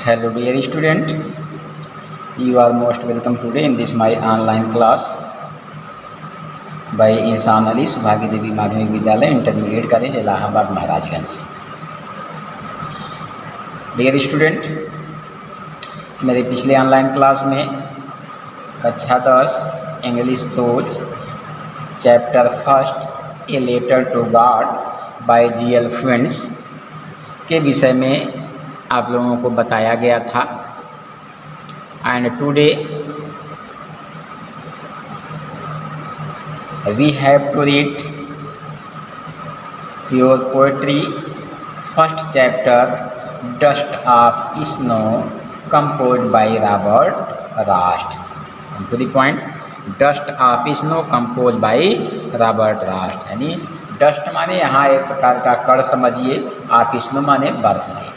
Hello dear student, you are most welcome today in this my online class by इंसान अली सुभागी देवी माध्यमिक विद्यालय intermediate college Allahabad Maharajganj. Dear student, मेरे पिछले online class में कक्षा 10 English prose chapter first a letter to God by GL. Fuentes के विषय में आप लोगों को बताया गया था। And today we have to read pure poetry first chapter dust of snow composed by Robert Frost. To the point, dust of snow composed by Robert Frost. यानी डस्ट माने यहाँ एक प्रकार का कण समझिए, ऑफ स्नो माने बर्फ के,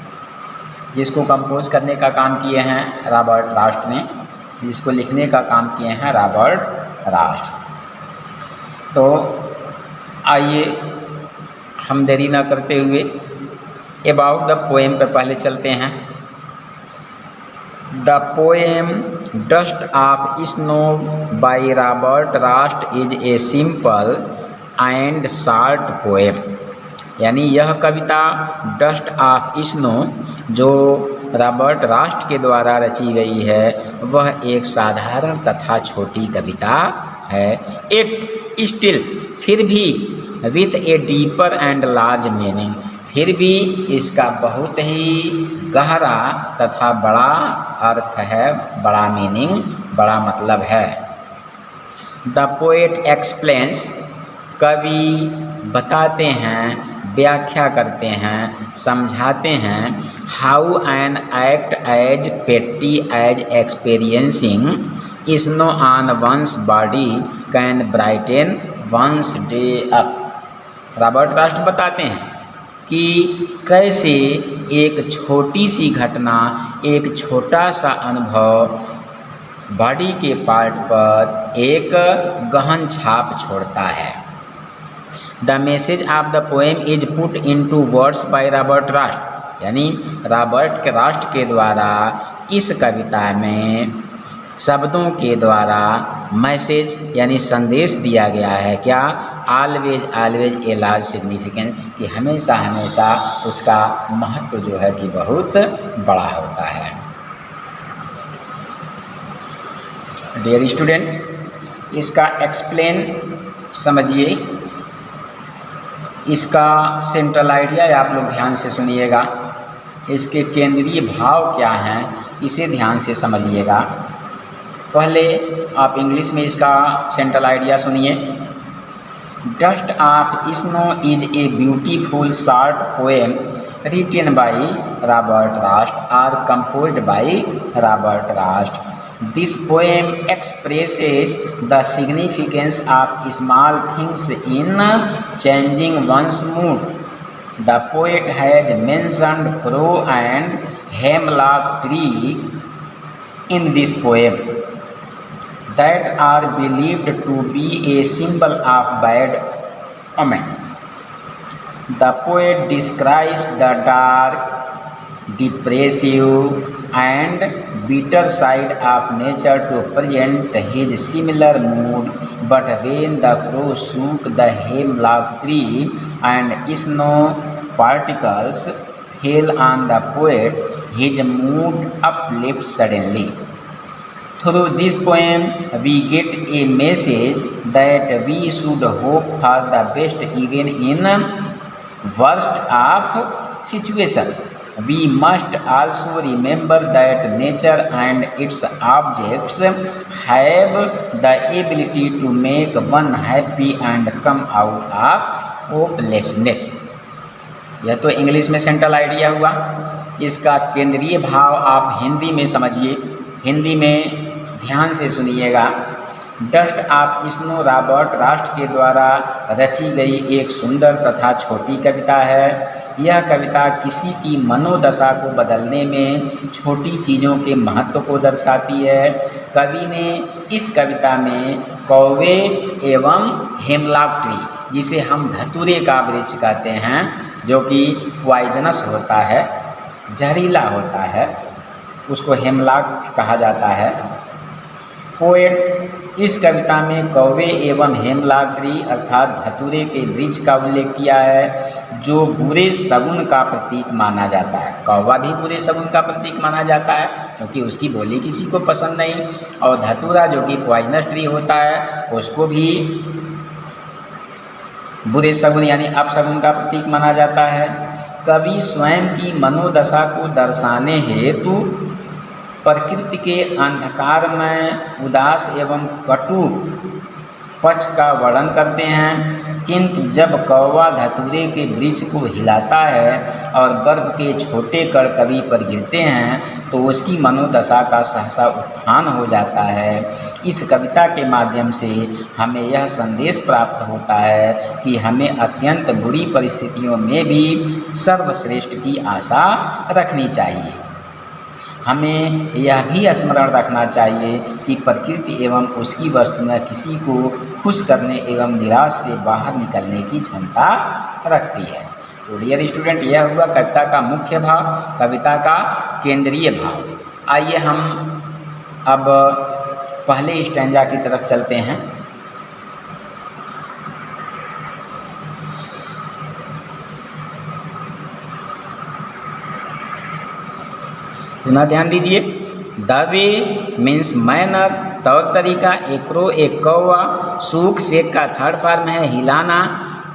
जिसको कंपोज करने का काम किए हैं रॉबर्ट रास्ट ने, जिसको लिखने का काम किए हैं रॉबर्ट रास्ट। तो आइए हम देरी न करते हुए अबाउट द पोएम पे पहले चलते हैं। The poem dust of snow bye Robert Rust is a simple and short poem. यानी यह कविता डस्ट ऑफ स्नो जो रॉबर्ट रास्ट के द्वारा रची गई है वह एक साधारण तथा छोटी कविता है। इट स्टिल, फिर भी, with a deeper and large meaning, फिर भी इसका बहुत ही गहरा तथा बड़ा अर्थ है, बड़ा मीनिंग, बड़ा मतलब है। द पोएट एक्सप्लेन्स, कवि बताते हैं, व्याख्या करते हैं, समझाते हैं, how an act as petty as experiencing snow on one's body can brighten one's day up. Robert Frost बताते हैं कि कैसे एक छोटी सी घटना, एक छोटा सा अनुभव बॉडी के पार्ट पर एक गहन छाप छोड़ता है। The message of the poem is put into words by Robert Frost. यानी रॉबर्ट रास्ट के द्वारा इस कविता में शब्दों के द्वारा मैसेज यानी संदेश दिया गया है। क्या? Always always a large significance, कि हमेशा हमेशा उसका महत्व जो है कि बहुत बड़ा होता है। डियर स्टूडेंट, इसका एक्सप्लेन समझिए, इसका सेंट्रल आइडिया आप लोग ध्यान से सुनिएगा, इसके केंद्रीय भाव क्या हैं इसे ध्यान से समझिएगा। पहले आप इंग्लिश में इसका सेंट्रल आइडिया सुनिए। Dust of snow is a beautiful short poem written by Robert Frost और composed by Robert Frost. This poem expresses the significance of small things in changing one's mood. The poet has mentioned crow and hemlock tree in this poem that are believed to be a symbol of bad omen. The poet describes the dark, depressive and bitter side of nature to present his similar mood, but when the crow shook the hemlock tree and snow particles fell on the poet, his mood uplifts suddenly. Through this poem, we get a message that we should hope for the best even in worst of situation. We must also remember that nature and its objects have the ability to make one happy and come out of hopelessness. यह तो English में central idea हुआ। इसका केंद्रीय भाव आप हिंदी में समझिए, हिंदी में ध्यान से सुनिएगा। Dust of snow Robert Rust के द्वारा रची गई एक सुंदर तथा छोटी कविता है। यह कविता किसी की मनोदशा को बदलने में छोटी चीज़ों के महत्व को दर्शाती है। कवि ने इस कविता में कौवे एवं हेमलॉक ट्री, जिसे हम धतूरे का वृक्ष कहते हैं, जो कि पॉइजनस होता है, जहरीला होता है, उसको हेमलॉक कहा जाता है। पोएट इस कविता में कौवे एवं हेमलॉक ट्री अर्थात धतूरे के वृक्ष का उल्लेख किया है, जो बुरे शगुन का प्रतीक माना जाता है। कौवा भी बुरे शगुन का प्रतीक माना जाता है क्योंकि उसकी बोली किसी को पसंद नहीं, और धतूरा जो कि पॉइजनस ट्री होता है उसको भी बुरे शगुन यानी अपशगुन का प्रतीक माना जाता है। कवि स्वयं की मनोदशा को दर्शाने हेतु प्रकृति के अंधकार में उदास एवं कटु पक्ष का वर्णन करते हैं, किंतु जब कौवा धतूरे के वृक्ष को हिलाता है और बर्फ के छोटे कण कवि पर गिरते हैं तो उसकी मनोदशा का सहसा उत्थान हो जाता है। इस कविता के माध्यम से हमें यह संदेश प्राप्त होता है कि हमें अत्यंत बुरी परिस्थितियों में भी सर्वश्रेष्ठ की आशा रखनी चाहिए। हमें यह भी स्मरण रखना चाहिए कि प्रकृति एवं उसकी वस्तुएं किसी को खुश करने एवं निराश से बाहर निकलने की क्षमता रखती है। तो डियर स्टूडेंट, यह हुआ कविता का मुख्य भाव, कविता का केंद्रीय भाव। आइए हम अब पहले स्टैंजा की तरफ चलते हैं। पुनः ध्यान दीजिए, द वे मीन्स मैनर, तौर तरीका, एकरो एक कौवा, सूख सेक का थर्ड फॉर्म है हिलाना,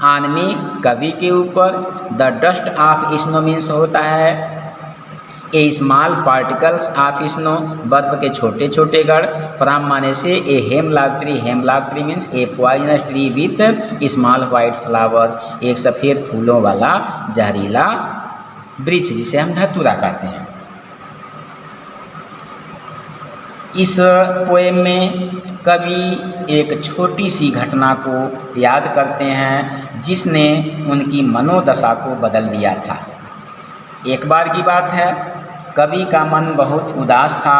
आदमी कवि के ऊपर, the dust of snow means होता है ए स्मॉल पार्टिकल्स ऑफ स्नो, बर्फ के छोटे छोटे गढ़, फ्राम माने से ए hemlock tree, hemlock tree means A poisonous tree with small white flowers, एक सफ़ेद फूलों वाला जहरीला वृक्ष जिसे हम धतूरा कहते हैं। इस पोएम में कवि एक छोटी सी घटना को याद करते हैं जिसने उनकी मनोदशा को बदल दिया था। एक बार की बात है, कवि का मन बहुत उदास था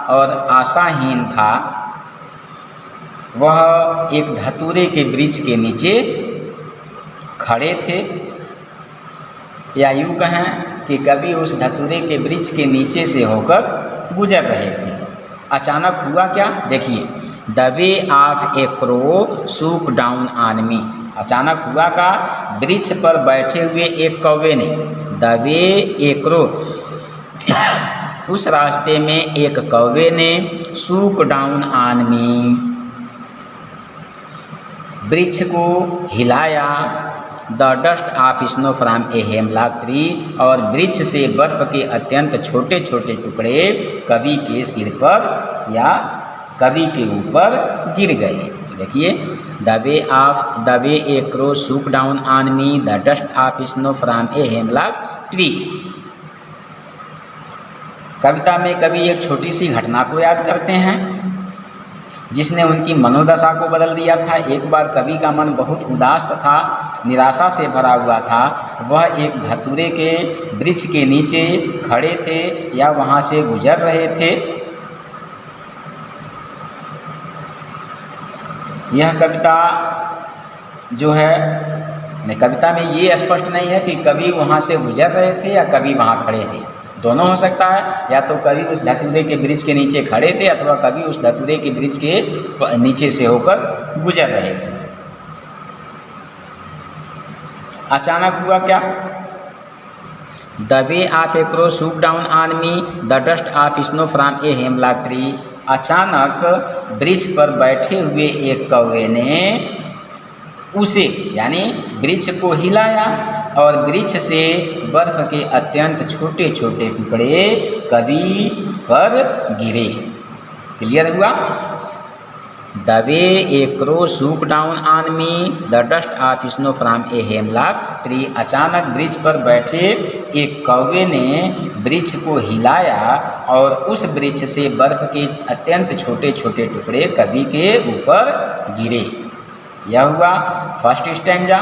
और आशाहीन था। वह एक धतूरे के वृक्ष के नीचे खड़े थे, या यूँ कहें कि कवि उस धतूरे के वृक्ष के नीचे से होकर गुजर रहे थे। अचानक हुआ क्या, देखिए, the way of a crow shook down on me, अचानक हुआ का वृक्ष पर बैठे हुए एक कौवे ने, द वे ए क्रो उस रास्ते में एक कौवे ने, सूक डाउन ऑन मी वृक्ष को हिलाया, the dust of snow from a hemlock tree, और वृक्ष से बर्फ के अत्यंत छोटे छोटे टुकड़े कवि के सिर पर या कवि के ऊपर गिर गए। देखिए, the way a crow shook down on me, the dust of snow from a hemlock tree. कविता में कवि एक छोटी सी घटना को याद करते हैं जिसने उनकी मनोदशा को बदल दिया था। एक बार कवि का मन बहुत उदास तथा निराशा से भरा हुआ था। वह एक धतूरे के वृक्ष के नीचे खड़े थे या वहाँ से गुजर रहे थे। यह कविता जो है, कविता में ये स्पष्ट नहीं है कि कवि वहाँ से गुजर रहे थे या कवि वहाँ खड़े थे, दोनों हो सकता है। या तो कवि उस धतूरे के वृक्ष के नीचे खड़े थे अथवा कवि उस धतूरे के वृक्ष के नीचे से होकर गुजर रहे थे। अचानक हुआ क्या, the way of a crow shook down on me, the dust of snow from a hemlock tree. अचानक वृक्ष पर बैठे हुए एक कौवे ने उसे यानी वृक्ष को हिलाया और वृक्ष से बर्फ के अत्यंत छोटे छोटे टुकड़े कवि पर गिरे। क्लियर हुआ, the way a crow shook down on me, the dust of snow from a hemlock tree. अचानक वृक्ष पर बैठे एक कौवे ने वृक्ष को हिलाया और उस वृक्ष से बर्फ के अत्यंत छोटे छोटे टुकड़े कवि के ऊपर गिरे। यह हुआ फर्स्ट स्टैंजा।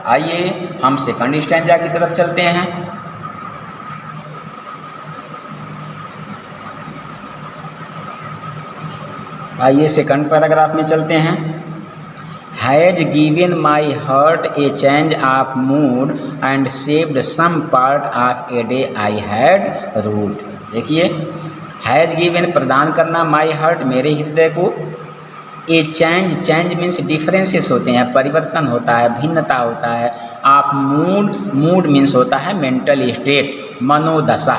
आइए हम सेकंड स्टैंजा की तरफ चलते हैं। आइए सेकंड पैराग्राफ में चलते हैं। Has given my heart a change of mood and saved some part of a day I had rued. देखिए, हैज़ गिवन प्रदान करना, माई हार्ट मेरे हृदय को, a change, change means differences होते हैं, परिवर्तन होता है, भिन्नता होता है। आप मूड, मूड मीन्स होता है मेंटल स्टेट, मनोदशा।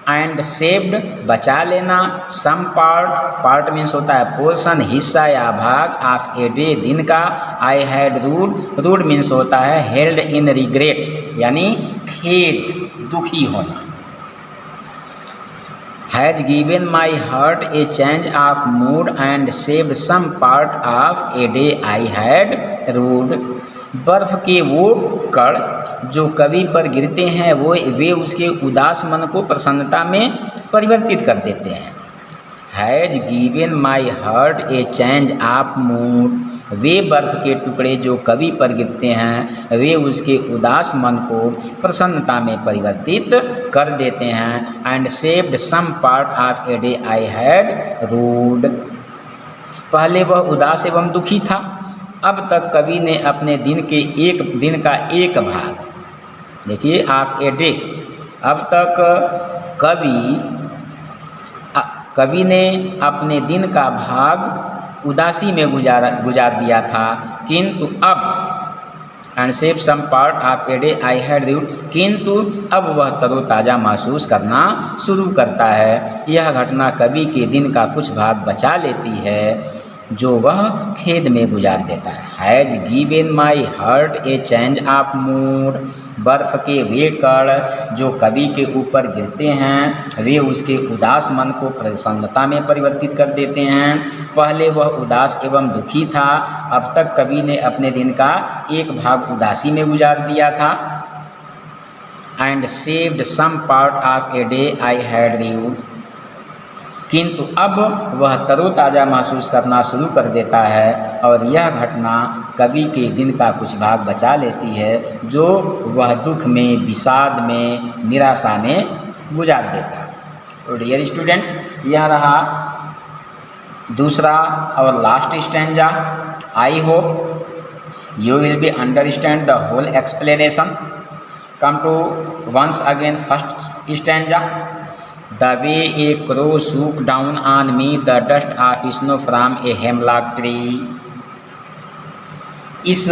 एंड सेव्ड बचा लेना, सम पार्ट, पार्ट मीन्स होता है पोर्शन, हिस्सा या भाग, ऑफ ए डे दिन का, I had rued, rued means होता है हेल्ड इन रिग्रेट यानी खेद, दुखी होना। Has given my heart a change of mood and saved some part of a day I had rued. बर्फ के वो कण जो कवि पर गिरते हैं वे उसके उदास मन को प्रसन्नता में परिवर्तित कर देते हैं। Has given my heart a change of mood, वे बर्फ के टुकड़े जो कवि पर गिरते हैं वे उसके उदास मन को प्रसन्नता में परिवर्तित कर देते हैं। And saved some part of a day I had rued. पहले वह उदास एवं दुखी था, अब तक कवि ने अपने दिन का एक भाग, देखिए ऑफ ए डे, अब तक कवि ने अपने दिन का भाग उदासी में गुजार दिया था, किंतु अब and save some part of a day I had rued, किंतु अब वह तरोताज़ा महसूस करना शुरू करता है। यह घटना कवि के दिन का कुछ भाग बचा लेती है जो वह खेद में गुजार देता है। Has given my heart a change of mood, बर्फ के वे कण जो कवि के ऊपर गिरते हैं वे उसके उदास मन को प्रसन्नता में परिवर्तित कर देते हैं। पहले वह उदास एवं दुखी था, अब तक कवि ने अपने दिन का एक भाग उदासी में गुजार दिया था। And saved some part of a day I had rued, किंतु अब वह तरोताज़ा महसूस करना शुरू कर देता है और यह घटना कवि के दिन का कुछ भाग बचा लेती है जो वह दुख में, विषाद में, निराशा में गुजार देता है। तो डियर स्टूडेंट, यह रहा दूसरा और last stanza. I hope you will be understand the whole explanation. Come to once again first stanza. The way a crow swooped down on me, the dust of snow from a hemlock tree। इस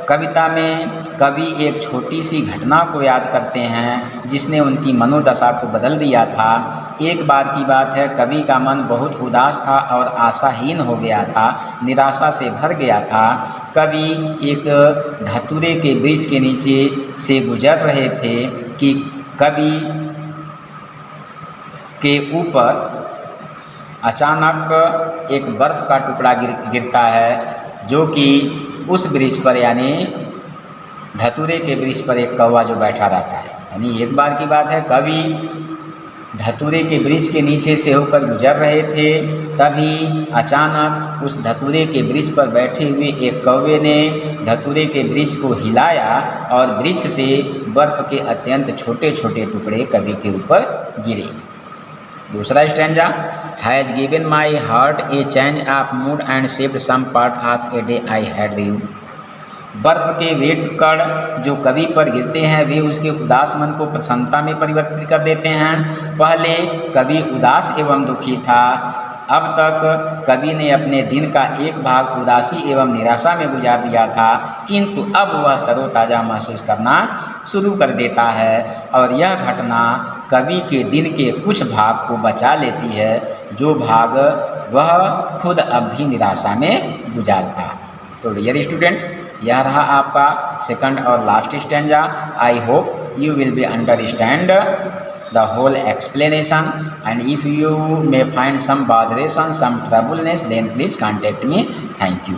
कविता में कवि एक छोटी सी घटना को याद करते हैं जिसने उनकी मनोदशा को बदल दिया था। एक बार की बात है, कवि का मन बहुत उदास था और आशाहीन हो गया था, निराशा से भर गया था। कवि एक धतूरे के वृक्ष के नीचे से गुजर रहे थे कि कवि के ऊपर अचानक एक बर्फ़ का टुकड़ा गिरता है जो कि उस वृक्ष पर यानी धतूरे के वृक्ष पर एक कौवा जो बैठा रहता है। यानी एक बार की बात है, कवि धतूरे के वृक्ष के नीचे से होकर गुजर रहे थे, तभी अचानक उस धतूरे के वृक्ष पर बैठे हुए एक कौवे ने धतूरे के वृक्ष को हिलाया और वृक्ष से बर्फ़ के अत्यंत छोटे छोटे टुकड़े कवि के ऊपर गिरे। दूसरा stanza. Has given my heart a change of mood and saved some part of a day I had rued. बर्फ के वे कण जो कवि पर गिरते हैं वे उसके उदास मन को प्रसन्नता में परिवर्तित कर देते हैं। पहले कवि उदास एवं दुखी था, अब तक कवि ने अपने दिन का एक भाग उदासी एवं निराशा में गुजार दिया था, किंतु अब वह तरोताज़ा महसूस करना शुरू कर देता है और यह घटना कवि के दिन के कुछ भाग को बचा लेती है जो भाग वह खुद अब भी निराशा में गुजारता है। तो डियर स्टूडेंट, यह रहा आपका सेकंड और last stanza. I hope you will be understand the whole explanation, and if you may find some botheration, some troubleness, then please contact me. Thank you.